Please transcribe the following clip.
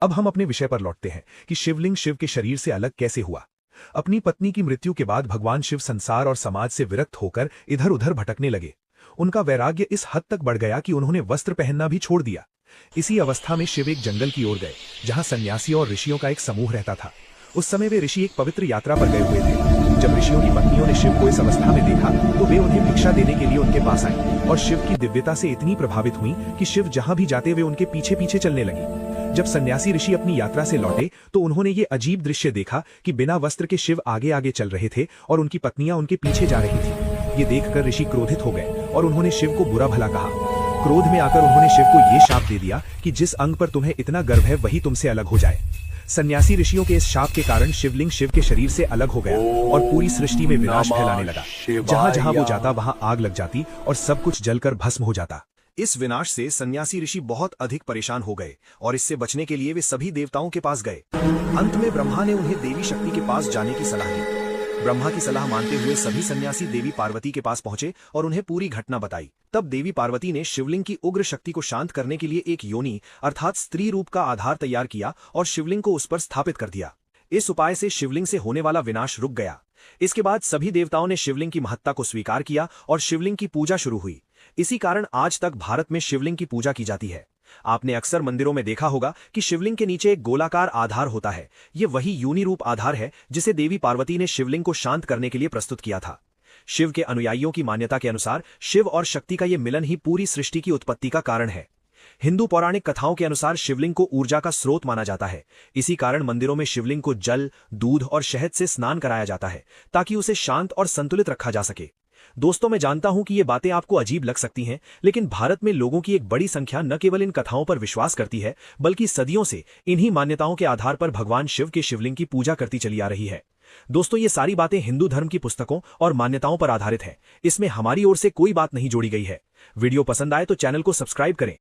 अब हम अपने विषय पर लौटते हैं कि शिवलिंग शिव के शरीर से अलग कैसे हुआ। अपनी पत्नी की मृत्यु के बाद भगवान शिव संसार और समाज से विरक्त होकर इधर उधर भटकने लगे। उनका वैराग्य इस हद तक बढ़ गया कि उन्होंने वस्त्र पहनना भी छोड़ दिया। इसी अवस्था में शिव एक जंगल की ओर गए, जहां सन्यासियों और ऋषियों का एक समूह रहता था। उस समय वे ऋषि एक पवित्र यात्रा पर गए हुए थे। जब ऋषियों की पत्नियों ने शिव को इस अवस्था में देखा तो वे उन्हें भिक्षा देने के लिए उनके पास आईं और शिव की दिव्यता से इतनी प्रभावित हुई कि शिव जहां भी जाते वे उनके पीछे पीछे चलने लगी। जब सन्यासी ऋषि अपनी यात्रा से लौटे तो उन्होंने ये अजीब दृश्य देखा कि बिना वस्त्र के शिव आगे आगे चल रहे थे और उनकी पत्नियां उनके पीछे जा रही थी। ये देखकर ऋषि क्रोधित हो गए और उन्होंने शिव को बुरा भला कहा। क्रोध में आकर उन्होंने शिव को ये शाप दे दिया कि जिस अंग पर तुम्हें इतना गर्व है वही तुमसे अलग हो जाए। सन्यासी ऋषियों के इस शाप के कारण शिवलिंग शिव के शरीर से अलग हो गया और पूरी सृष्टि में विनाश फैलाने लगा। जहां जहां वो जाता वहां आग लग जाती और सब कुछ जलकर भस्म हो जाता। इस विनाश से सन्यासी ऋषि बहुत अधिक परेशान हो गए और इससे बचने के लिए वे सभी देवताओं के पास गए। अंत में ब्रह्मा ने उन्हें देवी शक्ति के पास जाने की सलाह दी। ब्रह्मा की सलाह मानते हुए सभी सन्यासी देवी पार्वती के पास पहुंचे और उन्हें पूरी घटना बताई। तब देवी पार्वती ने शिवलिंग की उग्र शक्ति को शांत करने के लिए एक योनि अर्थात स्त्री रूप का आधार तैयार किया और शिवलिंग को उस पर स्थापित कर दिया। इस उपाय से शिवलिंग से होने वाला विनाश रुक गया। इसके बाद सभी देवताओं ने शिवलिंग की महत्ता को स्वीकार किया और शिवलिंग की पूजा शुरू हुई। इसी कारण आज तक भारत में शिवलिंग की पूजा की जाती है। आपने अक्सर मंदिरों में देखा होगा कि शिवलिंग के नीचे एक गोलाकार आधार होता है। ये वही योनि रूप आधार है जिसे देवी पार्वती ने शिवलिंग को शांत करने के लिए प्रस्तुत किया था। शिव के अनुयायियों की मान्यता के अनुसार शिव और शक्ति का ये मिलन ही पूरी सृष्टि की उत्पत्ति का कारण है। हिंदू पौराणिक कथाओं के अनुसार शिवलिंग को ऊर्जा का स्रोत माना जाता है। इसी कारण मंदिरों में शिवलिंग को जल, दूध और शहद से स्नान कराया जाता है ताकि उसे शांत और संतुलित रखा जा सके। दोस्तों, मैं जानता हूं कि ये बातें आपको अजीब लग सकती हैं, लेकिन भारत में लोगों की एक बड़ी संख्या न केवल इन कथाओं पर विश्वास करती है बल्कि सदियों से इन्हीं मान्यताओं के आधार पर भगवान शिव के शिवलिंग की पूजा करती चली आ रही है। दोस्तों, ये सारी बातें हिंदू धर्म की पुस्तकों और मान्यताओं पर आधारित है। इसमें हमारी ओर से कोई बात नहीं जोड़ी गई है। वीडियो पसंद आए तो चैनल को सब्सक्राइब करें